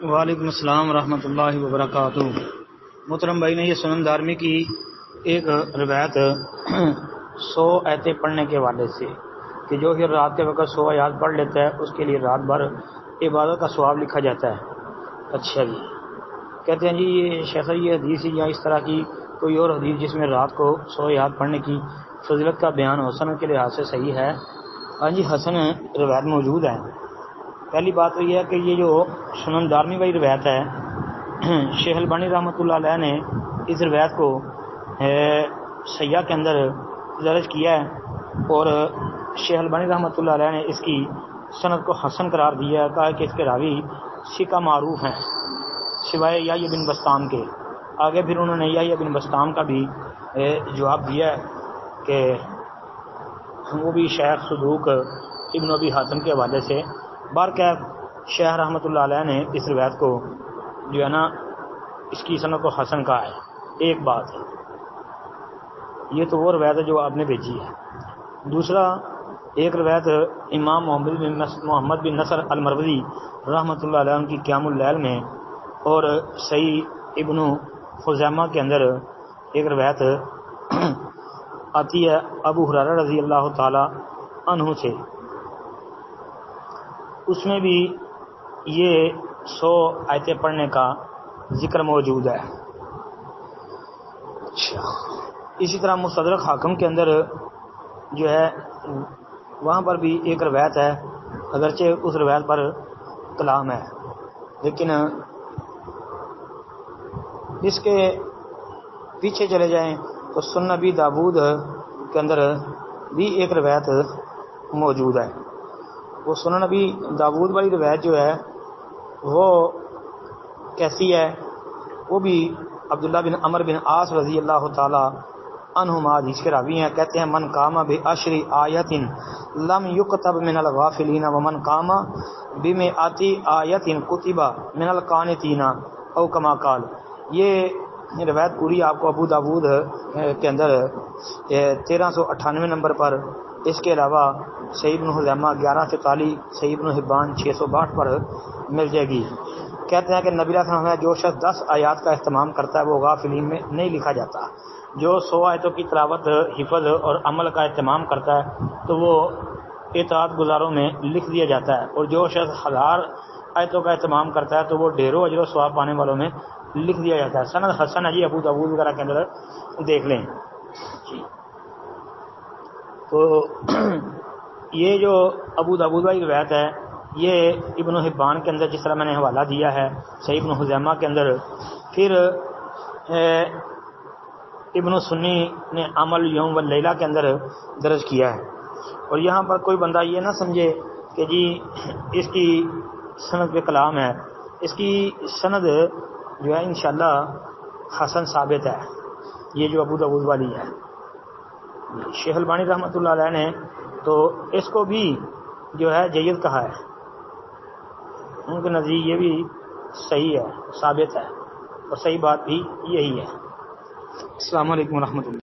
وعلیکم السلام ورحمۃ اللہ وبرکاتہ۔ محترم بھائی نے یہ سنن دارمی کی ایک روایت 100 آیتیں پڑھنے کے حوالے سے کہ جو پھر رات کے وقت 100 آیات پڑھ لیتا ہے اس کے لیے رات بھر عبادت کا ثواب لکھا جاتا ہے۔ اچھا جی، کہتے ہیں جی یہ شیخ یہ حدیث یا اس طرح کی کوئی اور حدیث جس میں رات کو 100 آیات پڑھنے کی فضیلت کا بیان حسن کے لحاظ سے صحیح ہے؟ ہاں جی، حسن روایت موجود ہے۔ پہلی بات تو یہ ہے کہ یہ جو سنن دارمی والی روایت ہے، شیخ البانی رحمۃ اللہ علیہ نے اس روایت کو سیاح کے اندر درج کیا ہے، اور شیخ البانی رحمۃ اللہ علیہ نے اس کی سند کو حسن قرار دیا ہے، کہا کہ اس کے راوی ثقہ معروف ہیں سوائے یحییٰ بن بسطام کے۔ آگے پھر انہوں نے یحییٰ بن بسطام کا بھی جواب دیا ہے کہ وہ بھی شیخ صدوق ابن ابی حاتم کے حوالے سے۔ بہرکیف شیخ رحمۃ اللہ علیہ نے اس روایت کو جو ہے نا اس کی سند کو حسن کہا ہے۔ ایک بات ہے، یہ تو وہ روایت ہے جو آپ نے بھیجی ہے۔ دوسرا، ایک روایت امام محمد بن نصر المروزی رحمۃ اللہ علیہ کی قیام اللیل میں اور صحیح ابن خزیمہ کے اندر ایک روایت آتی ہے ابو ہریرہ رضی اللہ تعالی عنہ سے، اس میں بھی یہ 100 آیتیں پڑھنے کا ذکر موجود ہے۔ اچھا، اسی طرح مستدرک حاکم کے اندر جو ہے وہاں پر بھی ایک روایت ہے، اگرچہ اس روایت پر کلام ہے، لیکن اس کے پیچھے چلے جائیں تو سنن نبی داود کے اندر بھی ایک روایت موجود ہے۔ وہ سنن نبی داود والی روایت جو ہے وہ کیسی ہے؟ وہ بھی عبداللہ بن عمر بن عاص رضی اللہ تعالی عنہما حدیث کے راوی ہیں، کہتے ہیں من قام بعشر آیات لم یکتب من الغافلین ومن قام بمئات آیات کتب من القانتین او کما قال۔ یہ روایت پوری آپ کو ابو داود کے اندر 1398 نمبر پر، اس کے علاوہ صحیح ابن خزیمہ 1144، صحیح ابن حبان 662 پر مل جائے گی۔ کہتے ہیں کہ نبی صلی اللہ علیہ وسلم جو شخص 10 آیات کا اہتمام کرتا ہے وہ غافلین میں نہیں لکھا جاتا۔ جو 100 آیتوں کی تلاوت، حفظ اور عمل کا اہتمام کرتا ہے تو وہ اطاعت گزاروں میں لکھ دیا جاتا ہے، اور جو شخص 1000 آیتوں کا اہتمام کرتا ہے تو وہ ڈھیروں اجر و ثواب پانے والوں میں لکھ دیا جاتا ہے۔ سند حسن ہے جی، ابو داؤد وغیرہ کے اندر دیکھ لیں جی۔ تو یہ جو ابو داؤد والی روایت ہے یہ ابن حبان کے اندر جس طرح میں نے حوالہ دیا ہے، صحیح ابن خزیمہ کے اندر، پھر ابن سنی نے عمل یوم واللیلہ کے اندر درج کیا ہے۔ اور یہاں پر کوئی بندہ یہ نہ سمجھے کہ جی اس کی سند پہ کلام ہے، اس کی سند جو ہے انشاءاللہ حسن ثابت ہے، یہ جو ابو داؤد والی ہے۔ شیخ البانی رحمۃ اللہ علیہ نے تو اس کو بھی جو ہے جید کہا ہے، ان کے نزدیک یہ بھی صحیح ہے، ثابت ہے، اور صحیح بات بھی یہی ہے۔ السلام علیکم ورحمۃ اللہ۔